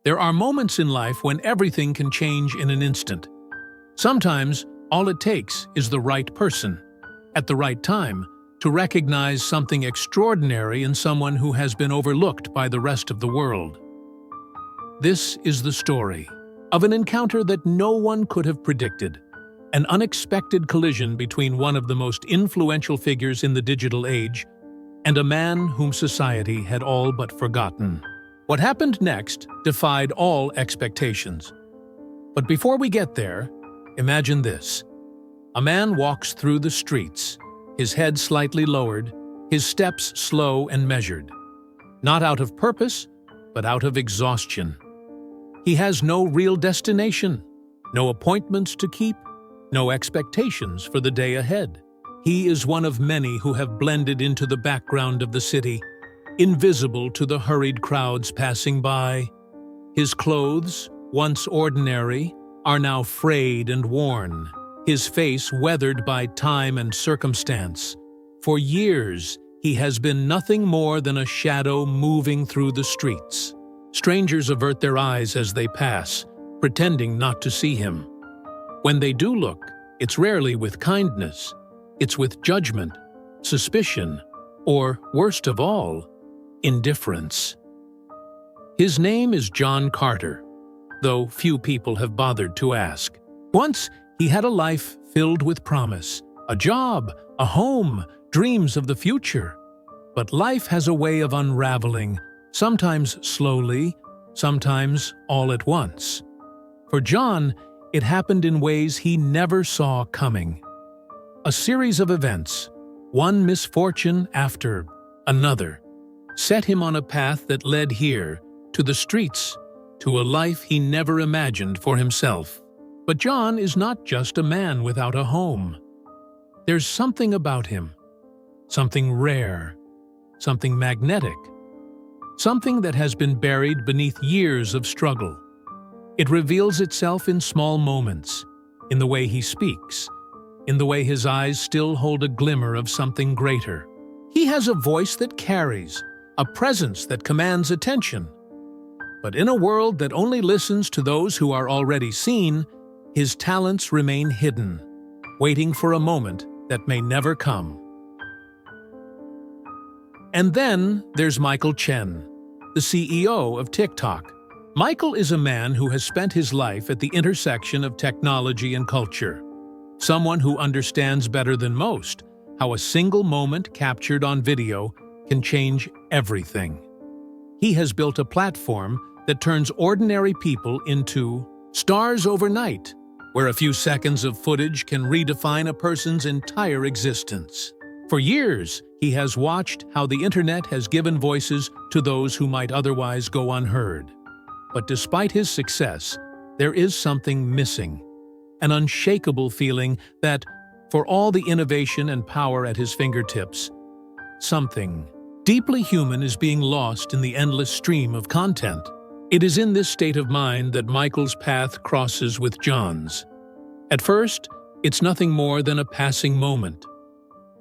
There are moments in life when everything can change in an instant. Sometimes, all it takes is the right person, at the right time, to recognize something extraordinary in someone who has been overlooked by the rest of the world. This is the story of an encounter that no one could have predicted, an unexpected collision between one of the most influential figures in the digital age and a man whom society had all but forgotten. What happened next defied all expectations. But before we get there, imagine this. A man walks through the streets, his head slightly lowered, his steps slow and measured. Not out of purpose, but out of exhaustion. He has no real destination, no appointments to keep, no expectations for the day ahead. He is one of many who have blended into the background of the city, invisible to the hurried crowds passing by. His clothes, once ordinary, are now frayed and worn, his face weathered by time and circumstance. For years, he has been nothing more than a shadow moving through the streets. Strangers avert their eyes as they pass, pretending not to see him. When they do look, it's rarely with kindness. It's with judgment, suspicion, or, worst of all, indifference. His name is John Carter, though few people have bothered to ask. Once, he had a life filled with promise, a job, a home, dreams of the future. But life has a way of unraveling, sometimes slowly, sometimes all at once. For John, it happened in ways he never saw coming. A series of events, one misfortune after another, set him on a path that led here, to the streets, to a life he never imagined for himself. But John is not just a man without a home. There's something about him, something rare, something magnetic, something that has been buried beneath years of struggle. It reveals itself in small moments, in the way he speaks, in the way his eyes still hold a glimmer of something greater. He has a voice that carries, a presence that commands attention. But in a world that only listens to those who are already seen, his talents remain hidden, waiting for a moment that may never come. And then there's Michael Chen, the CEO of TikTok. Michael is a man who has spent his life at the intersection of technology and culture. Someone who understands better than most how a single moment captured on video can change everything. He has built a platform that turns ordinary people into stars overnight, where a few seconds of footage can redefine a person's entire existence. For years, he has watched how the internet has given voices to those who might otherwise go unheard. But despite his success, there is something missing, an unshakable feeling that, for all the innovation and power at his fingertips, something deeply human is being lost in the endless stream of content. It is in this state of mind that Michael's path crosses with John's. At first, it's nothing more than a passing moment,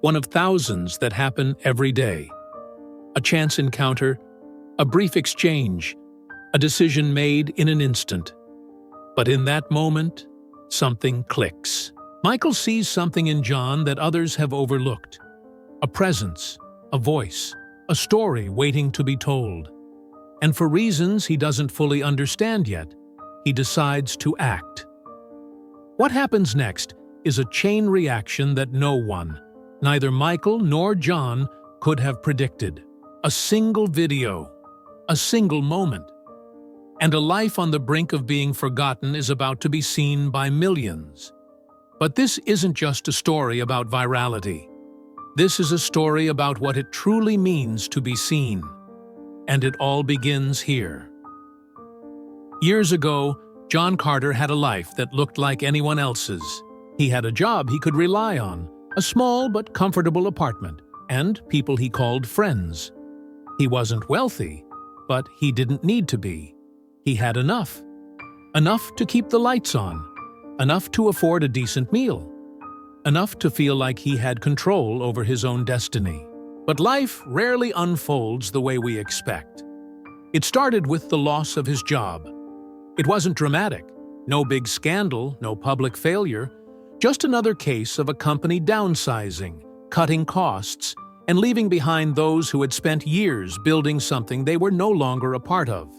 one of thousands that happen every day. A chance encounter, a brief exchange, a decision made in an instant. But in that moment, something clicks. Michael sees something in John that others have overlooked. A presence, a voice, a story waiting to be told. And for reasons he doesn't fully understand yet, he decides to act. What happens next is a chain reaction that no one, neither Michael nor John, could have predicted. A single video, a single moment, and a life on the brink of being forgotten is about to be seen by millions. But this isn't just a story about virality. This is a story about what it truly means to be seen. And it all begins here. Years ago, John Carter had a life that looked like anyone else's. He had a job he could rely on, a small but comfortable apartment, and people he called friends. He wasn't wealthy, but he didn't need to be. He had enough. Enough to keep the lights on, enough to afford a decent meal, enough to feel like he had control over his own destiny. But life rarely unfolds the way we expect. It started with the loss of his job. It wasn't dramatic, no big scandal, no public failure, just another case of a company downsizing, cutting costs, and leaving behind those who had spent years building something they were no longer a part of.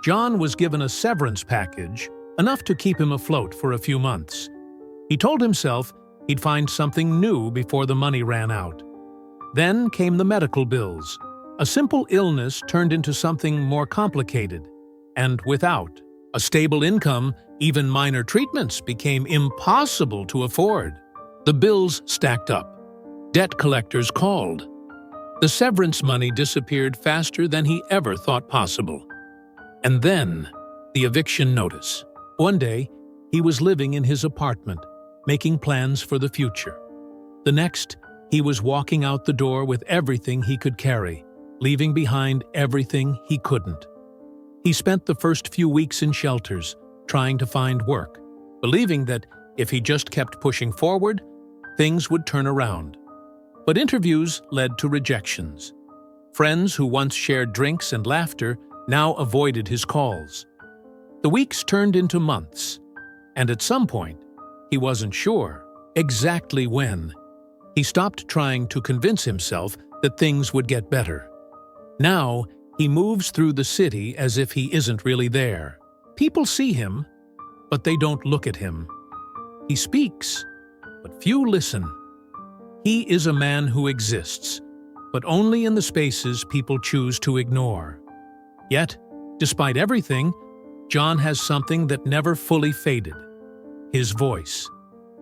John was given a severance package, enough to keep him afloat for a few months. He told himself he'd find something new before the money ran out. Then came the medical bills. A simple illness turned into something more complicated, and without a stable income, even minor treatments became impossible to afford. The bills stacked up. Debt collectors called. The severance money disappeared faster than he ever thought possible. And then, the eviction notice. One day, he was living in his apartment, making plans for the future. The next, he was walking out the door with everything he could carry, leaving behind everything he couldn't. He spent the first few weeks in shelters, trying to find work, believing that if he just kept pushing forward, things would turn around. But interviews led to rejections. Friends who once shared drinks and laughter now avoided his calls. The weeks turned into months, and at some point, he wasn't sure exactly when. He stopped trying to convince himself that things would get better. Now, he moves through the city as if he isn't really there. People see him, but they don't look at him. He speaks, but few listen. He is a man who exists, but only in the spaces people choose to ignore. Yet, despite everything, John has something that never fully faded: his voice.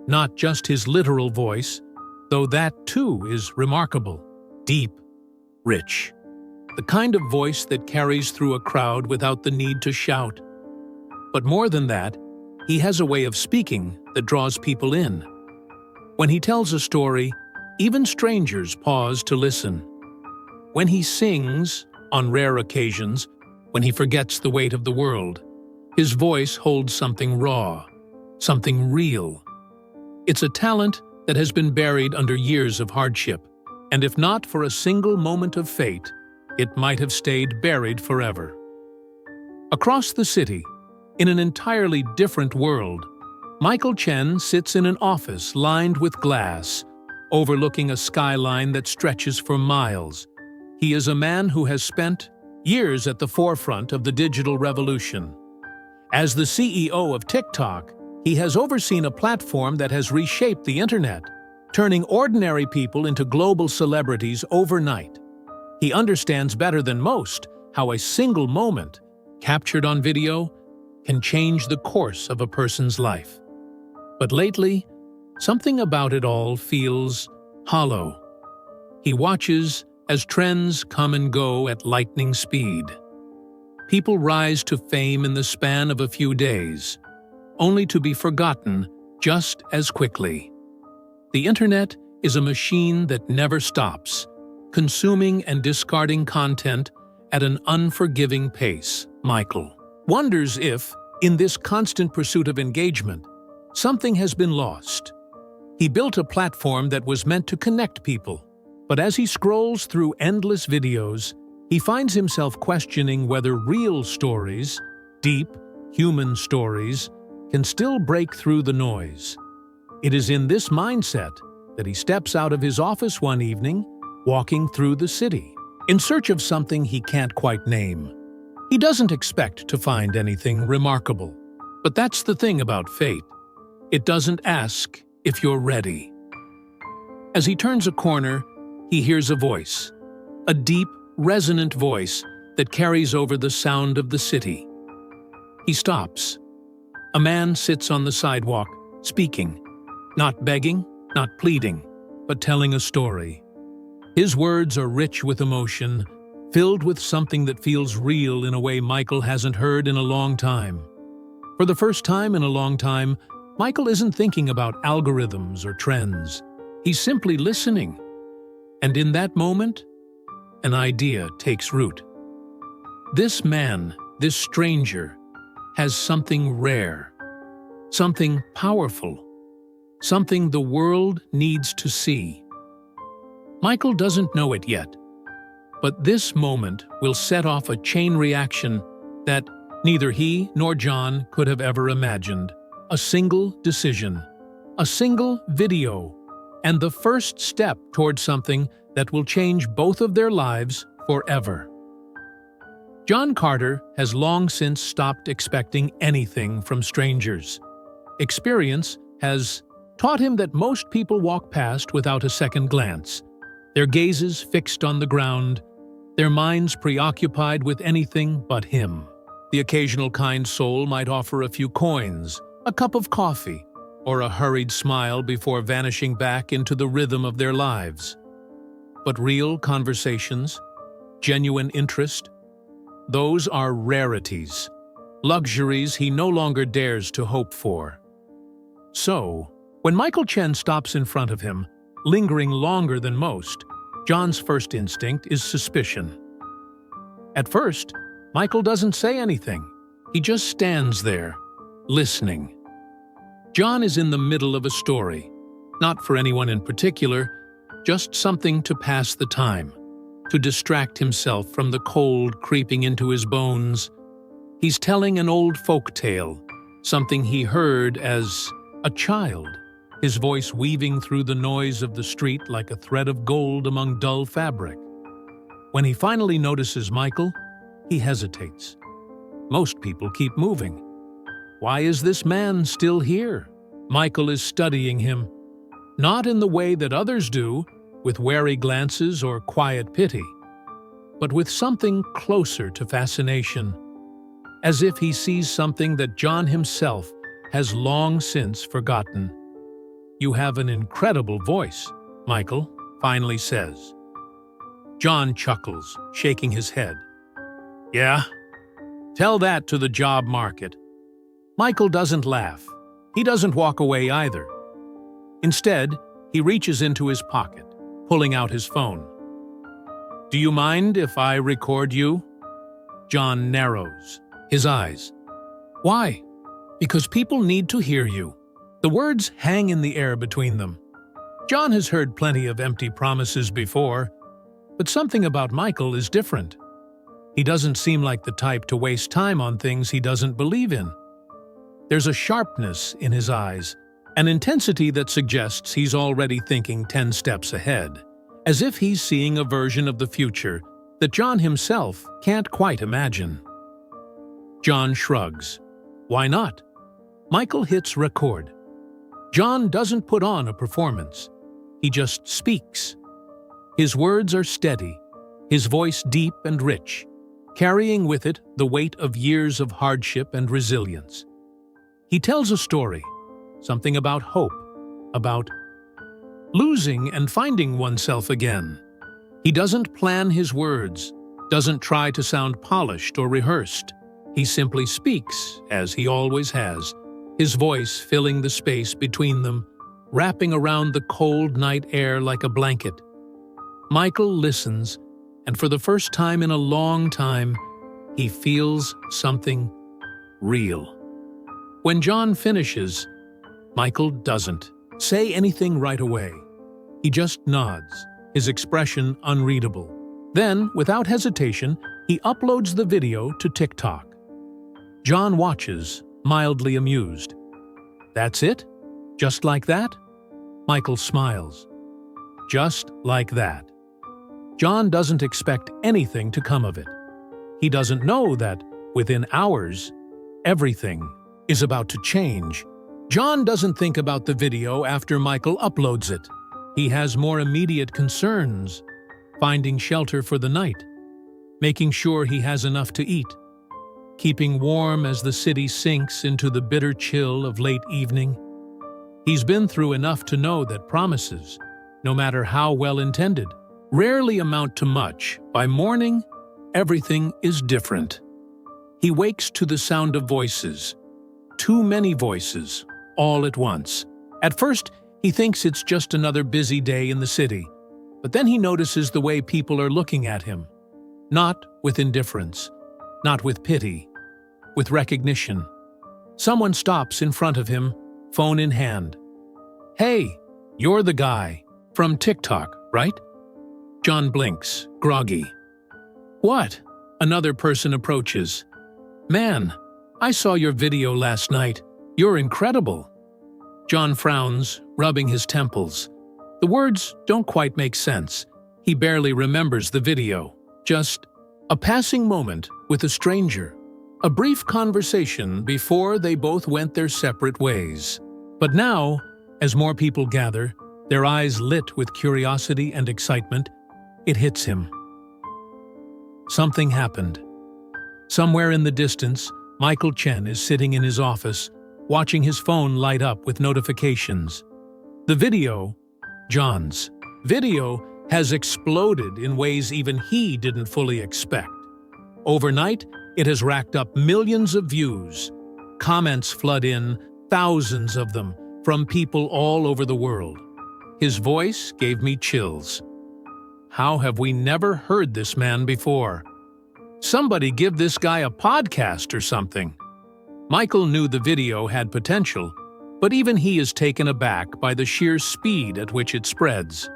Not just his literal voice, though that too is remarkable. Deep, rich. The kind of voice that carries through a crowd without the need to shout. But more than that, he has a way of speaking that draws people in. When he tells a story, even strangers pause to listen. When he sings, on rare occasions, when he forgets the weight of the world, his voice holds something raw, something real. It's a talent that has been buried under years of hardship, and if not for a single moment of fate, it might have stayed buried forever. Across the city, in an entirely different world, Michael Chen sits in an office lined with glass, overlooking a skyline that stretches for miles. He is a man who has spent years at the forefront of the digital revolution. As the CEO of TikTok, he has overseen a platform that has reshaped the internet, turning ordinary people into global celebrities overnight. He understands better than most how a single moment, captured on video, can change the course of a person's life. But lately, something about it all feels hollow. He watches as trends come and go at lightning speed. People rise to fame in the span of a few days, only to be forgotten just as quickly. The internet is a machine that never stops, consuming and discarding content at an unforgiving pace. Michael wonders if, in this constant pursuit of engagement, something has been lost. He built a platform that was meant to connect people, but as he scrolls through endless videos, he finds himself questioning whether real stories, deep, human stories, can still break through the noise. It is in this mindset that he steps out of his office one evening, walking through the city, in search of something he can't quite name. He doesn't expect to find anything remarkable. But that's the thing about fate. It doesn't ask if you're ready. As he turns a corner, he hears a voice, a deep, resonant voice that carries over the sound of the city. He stops. A man sits on the sidewalk, speaking, not begging, not pleading, but telling a story. His words are rich with emotion, filled with something that feels real in a way Michael hasn't heard in a long time. For the first time in a long time, Michael isn't thinking about algorithms or trends. He's simply listening. And in that moment, an idea takes root. This man, this stranger, has something rare, something powerful, something the world needs to see. Michael doesn't know it yet, But this moment will set off a chain reaction that neither he nor John could have ever imagined. A single decision, a single video, and the first step toward something that will change both of their lives forever. John Carter has long since stopped expecting anything from strangers. Experience has taught him that most people walk past without a second glance, their gazes fixed on the ground, their minds preoccupied with anything but him. The occasional kind soul might offer a few coins, a cup of coffee, or a hurried smile before vanishing back into the rhythm of their lives. But real conversations, genuine interest, those are rarities, luxuries he no longer dares to hope for. So, when Michael Chen stops in front of him, lingering longer than most, John's first instinct is suspicion. At first, Michael doesn't say anything. He just stands there, listening. John is in the middle of a story, not for anyone in particular, just something to pass the time, to distract himself from the cold creeping into his bones. He's telling an old folk tale, something he heard as a child, his voice weaving through the noise of the street like a thread of gold among dull fabric. When he finally notices Michael, he hesitates. Most people keep moving. Why is this man still here? Michael is studying him, not in the way that others do, with wary glances or quiet pity, but with something closer to fascination, as if he sees something that John himself has long since forgotten. "You have an incredible voice," Michael finally says. John chuckles, shaking his head. "Yeah? Tell that to the job market." Michael doesn't laugh. He doesn't walk away either. Instead, he reaches into his pocket, pulling out his phone. "Do you mind if I record you?" John narrows his eyes. "Why?" "Because people need to hear you." The words hang in the air between them. John has heard plenty of empty promises before, but something about Michael is different. He doesn't seem like the type to waste time on things he doesn't believe in. There's a sharpness in his eyes, an intensity that suggests he's already thinking 10 steps ahead, as if he's seeing a version of the future that John himself can't quite imagine. John shrugs. Why not? Michael hits record. John doesn't put on a performance. He just speaks. His words are steady, his voice deep and rich, carrying with it the weight of years of hardship and resilience. He tells a story, something about hope, about losing and finding oneself again. He doesn't plan his words, doesn't try to sound polished or rehearsed. He simply speaks, as he always has, his voice filling the space between them, wrapping around the cold night air like a blanket. Michael listens, and for the first time in a long time, he feels something real. When John finishes, Michael doesn't say anything right away. He just nods, his expression unreadable. Then, without hesitation, he uploads the video to TikTok. John watches, mildly amused. That's it? Just like that? Michael smiles. Just like that. John doesn't expect anything to come of it. He doesn't know that, within hours, everything is about to change. John doesn't think about the video after Michael uploads it. He has more immediate concerns, finding shelter for the night, making sure he has enough to eat, keeping warm as the city sinks into the bitter chill of late evening. He's been through enough to know that promises, no matter how well-intended, rarely amount to much. By morning, everything is different. He wakes to the sound of voices, too many voices, all at once. At first, he thinks it's just another busy day in the city, but then he notices the way people are looking at him. Not with indifference, not with pity, with recognition. Someone stops in front of him, phone in hand. Hey, you're the guy from TikTok, right? John blinks, groggy. What? Another person approaches. Man, I saw your video last night. You're incredible. John frowns, rubbing his temples. The words don't quite make sense. He barely remembers the video. Just a passing moment with a stranger. A brief conversation before they both went their separate ways. But now, as more people gather, their eyes lit with curiosity and excitement, it hits him. Something happened. Somewhere in the distance, Michael Chen is sitting in his office, watching his phone light up with notifications. The video, John's video, has exploded in ways even he didn't fully expect. Overnight, it has racked up millions of views. Comments flood in, thousands of them, from people all over the world. His voice gave me chills. How have we never heard this man before? Somebody give this guy a podcast or something. Michael knew the video had potential, but even he is taken aback by the sheer speed at which it spreads.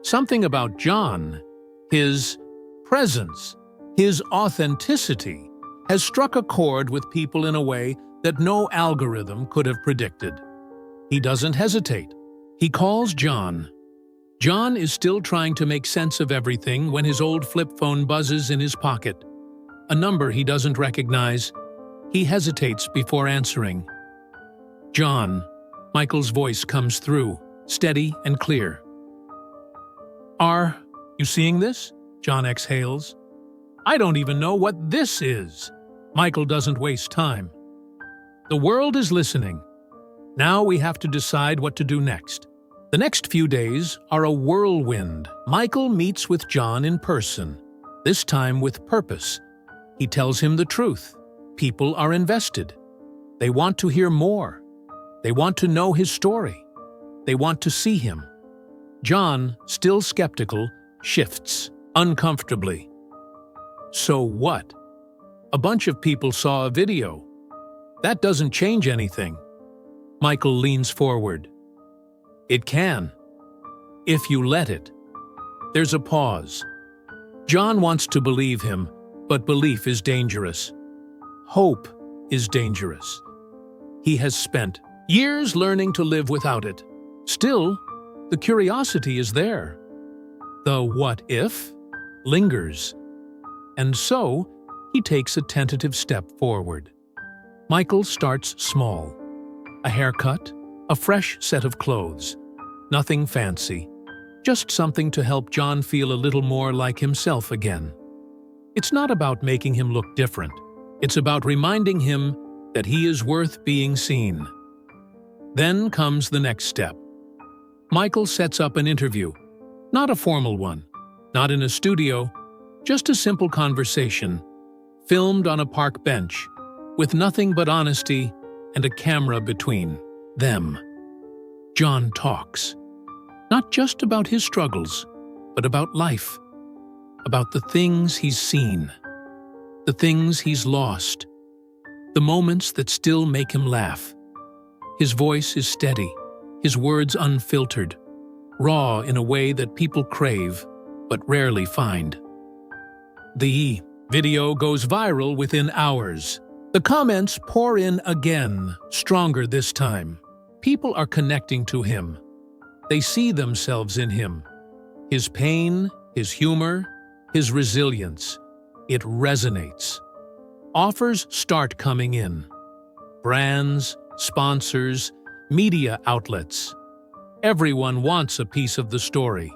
Something about John, his presence, his authenticity, has struck a chord with people in a way that no algorithm could have predicted. He doesn't hesitate. He calls John. John is still trying to make sense of everything when his old flip phone buzzes in his pocket. A number he doesn't recognize. He hesitates before answering. John. Michael's voice comes through, steady and clear. Are you seeing this? John exhales. I don't even know what this is. Michael doesn't waste time. The world is listening. Now we have to decide what to do next. The next few days are a whirlwind. Michael meets with John in person, this time with purpose. He tells him the truth. People are invested. They want to hear more. They want to know his story. They want to see him. John, still skeptical, shifts, uncomfortably. So what? A bunch of people saw a video. That doesn't change anything. Michael leans forward. It can, if you let it. There's a pause. John wants to believe him, but belief is dangerous. Hope is dangerous. He has spent years learning to live without it. Still, the curiosity is there. The what if lingers. And so, he takes a tentative step forward. Michael starts small. A haircut, a fresh set of clothes. Nothing fancy. Just something to help John feel a little more like himself again. It's not about making him look different. It's about reminding him that he is worth being seen. Then comes the next step. Michael sets up an interview. Not a formal one. Not in a studio. Just a simple conversation. Filmed on a park bench. With nothing but honesty and a camera between them. John talks. Not just about his struggles, but about life. About the things he's seen. The things he's lost. The moments that still make him laugh. His voice is steady, his words unfiltered, raw in a way that people crave, but rarely find. The video goes viral within hours. The comments pour in again, stronger this time. People are connecting to him. They see themselves in him. His pain, his humor, his resilience. It resonates. Offers start coming in. Brands, sponsors, media outlets. Everyone wants a piece of the story.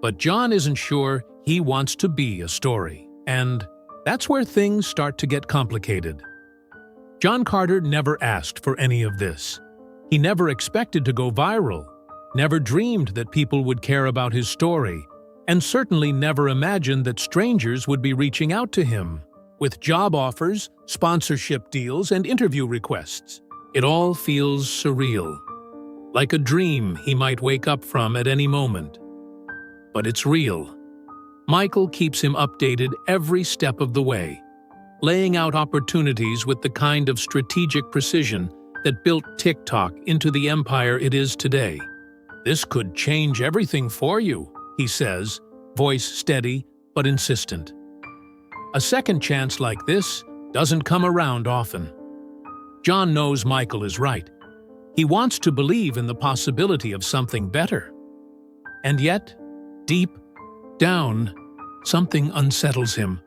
But John isn't sure he wants to be a story. And that's where things start to get complicated. John Carter never asked for any of this. He never expected to go viral, never dreamed that people would care about his story, and certainly never imagined that strangers would be reaching out to him with job offers, sponsorship deals, and interview requests. It all feels surreal, like a dream he might wake up from at any moment. But it's real. Michael keeps him updated every step of the way, laying out opportunities with the kind of strategic precision that built TikTok into the empire it is today. This could change everything for you, he says, voice steady but insistent. A second chance like this doesn't come around often. John knows Michael is right. He wants to believe in the possibility of something better. And yet, deep down, something unsettles him.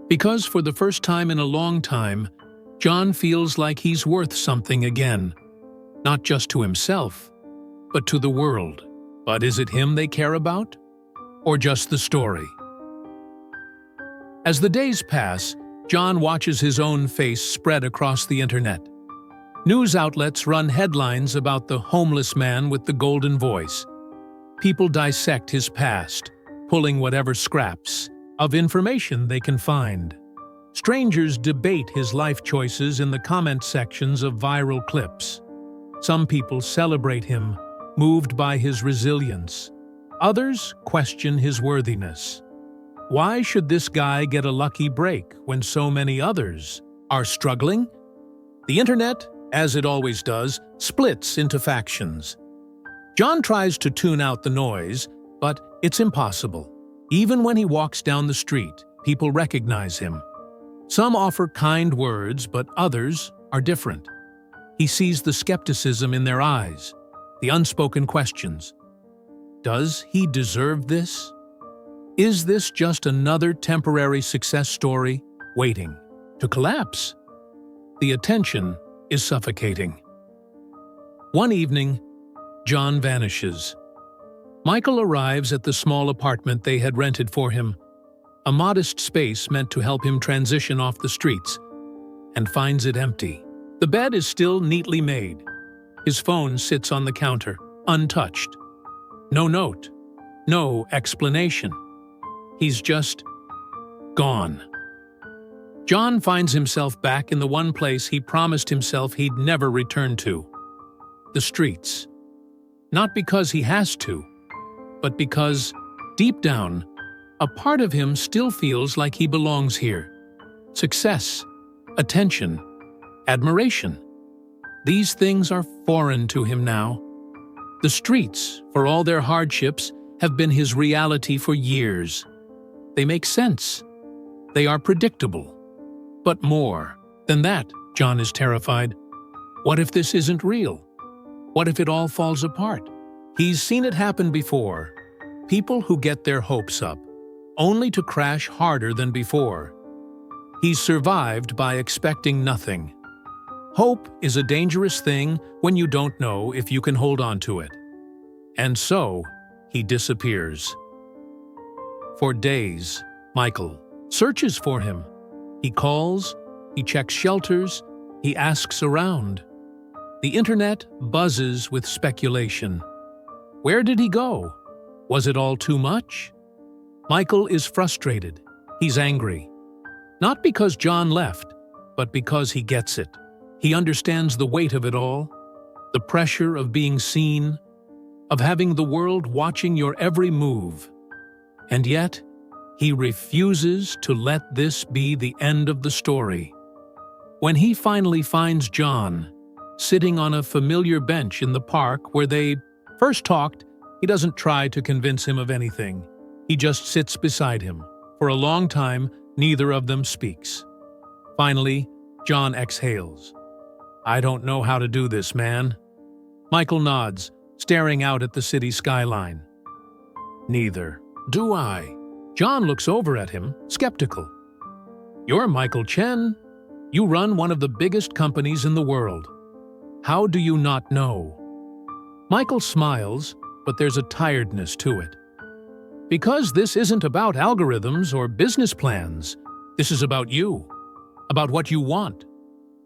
Because for the first time in a long time, John feels like he's worth something again. Not just to himself, but to the world. But is it him they care about? Or just the story? As the days pass, John watches his own face spread across the internet. News outlets run headlines about the homeless man with the golden voice. People dissect his past, pulling whatever scraps of information they can find. Strangers debate his life choices in the comment sections of viral clips. Some people celebrate him, moved by his resilience. Others question his worthiness. Why should this guy get a lucky break when so many others are struggling? The internet, as it always does, splits into factions. John tries to tune out the noise, but it's impossible. Even when he walks down the street, people recognize him. Some offer kind words, but others are different. He sees the skepticism in their eyes, the unspoken questions. Does he deserve this? Is this just another temporary success story waiting to collapse? The attention is suffocating. One evening, John vanishes. Michael arrives at the small apartment they had rented for him, a modest space meant to help him transition off the streets, and finds it empty. The bed is still neatly made. His phone sits on the counter, untouched. No note, no explanation. He's just gone. John finds himself back in the one place he promised himself he'd never return to: the streets. Not because he has to, but because, deep down, a part of him still feels like he belongs here. Success, attention, admiration. These things are foreign to him now. The streets, for all their hardships, have been his reality for years. They make sense. They are predictable. But more than that, John is terrified. What if this isn't real? What if it all falls apart? He's seen it happen before. People who get their hopes up, only to crash harder than before. He's survived by expecting nothing. Hope is a dangerous thing when you don't know if you can hold on to it. And so, he disappears. For days, Michael searches for him. He calls, he checks shelters, he asks around. The internet buzzes with speculation. Where did he go? Was it all too much? Michael is frustrated. He's angry. Not because John left, but because he gets it. He understands the weight of it all, the pressure of being seen, of having the world watching your every move. And yet, he refuses to let this be the end of the story. When he finally finds John, sitting on a familiar bench in the park where they first talked, he doesn't try to convince him of anything. He just sits beside him. For a long time, neither of them speaks. Finally, John exhales. "I don't know how to do this, man." Michael nods, staring out at the city skyline. "Neither do I." John looks over at him, skeptical. "You're Michael Chen. You run one of the biggest companies in the world. How do you not know?" Michael smiles, but there's a tiredness to it. "Because this isn't about algorithms or business plans. This is about you. About what you want.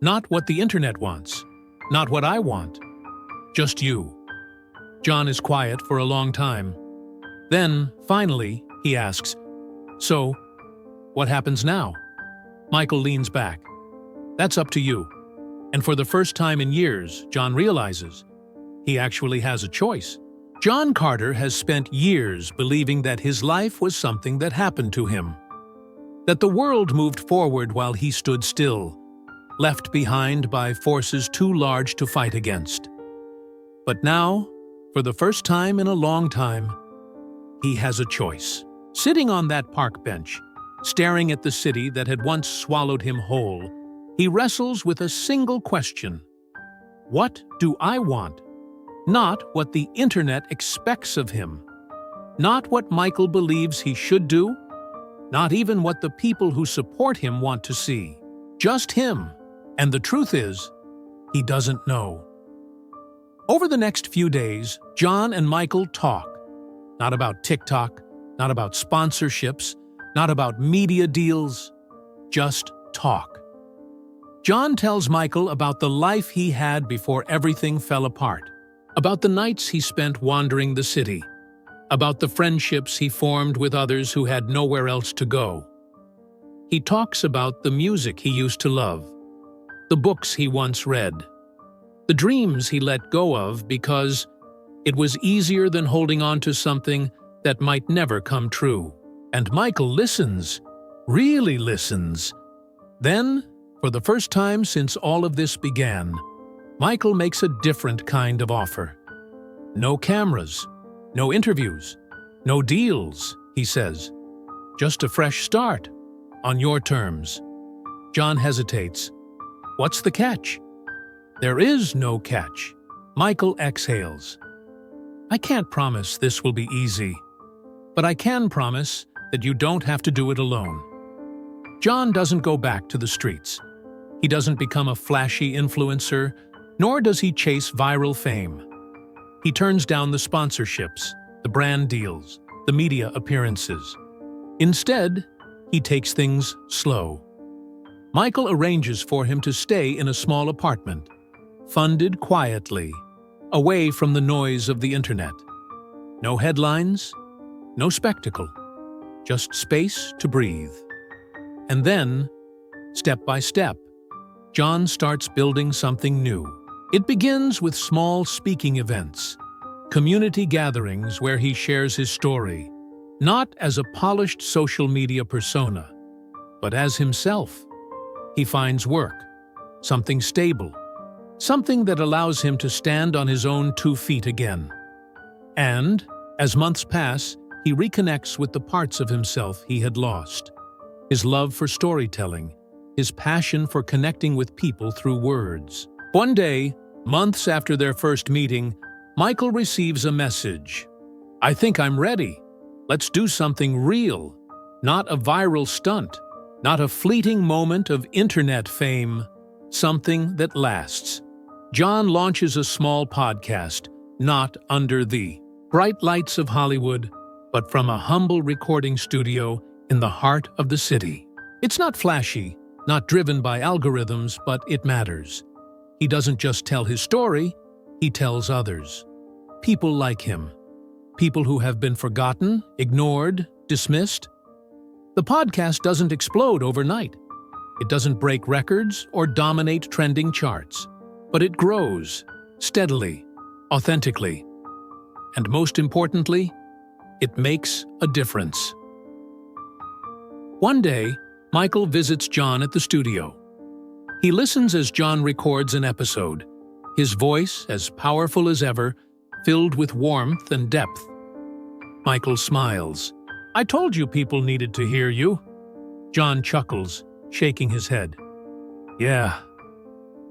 Not what the internet wants. Not what I want. Just you." John is quiet for a long time. Then, finally, he asks, "So, what happens now?" Michael leans back. "That's up to you." And for the first time in years, John realizes he actually has a choice. John Carter has spent years believing that his life was something that happened to him. That the world moved forward while he stood still, left behind by forces too large to fight against. But now, for the first time in a long time, he has a choice. Sitting on that park bench, Staring at the city that had once swallowed him whole, he wrestles with a single question. What do I want? Not what the internet expects of him. Not what Michael believes he should do. Not even what the people who support him want to see. Just him. And the truth is, he doesn't know. Over the next few days, John and Michael talk. Not about TikTok, not about sponsorships, not about media deals. Just talk. John tells Michael about the life he had before everything fell apart, about the nights he spent wandering the city, about the friendships he formed with others who had nowhere else to go. He talks about the music he used to love, the books he once read, the dreams he let go of because it was easier than holding on to something that might never come true. And Michael listens, really listens. Then, for the first time since all of this began, Michael makes a different kind of offer. No cameras, no interviews, no deals, he says. Just a fresh start, on your terms. John hesitates. What's the catch? There is no catch. Michael exhales. I can't promise this will be easy, but I can promise that you don't have to do it alone. John doesn't go back to the streets. He doesn't become a flashy influencer, nor does he chase viral fame. He turns down the sponsorships, the brand deals, the media appearances. Instead, he takes things slow. Michael arranges for him to stay in a small apartment, funded quietly, away from the noise of the internet. No headlines, no spectacle, just space to breathe. And then, step by step, John starts building something new. It begins with small speaking events, community gatherings where he shares his story, not as a polished social media persona, but as himself. He finds work, something stable, something that allows him to stand on his own 2 feet again. And, as months pass, he reconnects with the parts of himself he had lost. His love for storytelling, his passion for connecting with people through words. One day, months after their first meeting, Michael receives a message. I think I'm ready. Let's do something real, not a viral stunt, not a fleeting moment of internet fame, something that lasts. John launches a small podcast, not under the bright lights of Hollywood, but from a humble recording studio in the heart of the city. It's not flashy, not driven by algorithms, but it matters. He doesn't just tell his story, he tells others. People like him. People who have been forgotten, ignored, dismissed. The podcast doesn't explode overnight. It doesn't break records or dominate trending charts. But it grows, steadily, authentically. And most importantly, it makes a difference. One day, Michael visits John at the studio. He listens as John records an episode, his voice as powerful as ever, filled with warmth and depth. Michael smiles. I told you people needed to hear you. John chuckles, shaking his head. Yeah,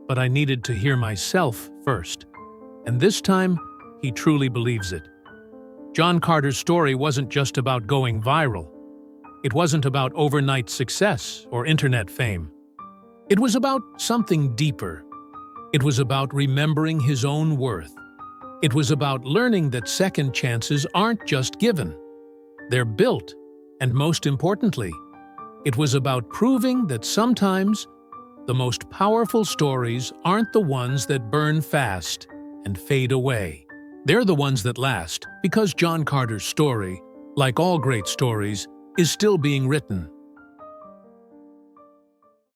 but I needed to hear myself first. And this time, he truly believes it. John Carter's story wasn't just about going viral. It wasn't about overnight success or internet fame. It was about something deeper. It was about remembering his own worth. It was about learning that second chances aren't just given. They're built, and most importantly, it was about proving that sometimes the most powerful stories aren't the ones that burn fast and fade away. They're the ones that last, because John Carter's story, like all great stories, is still being written.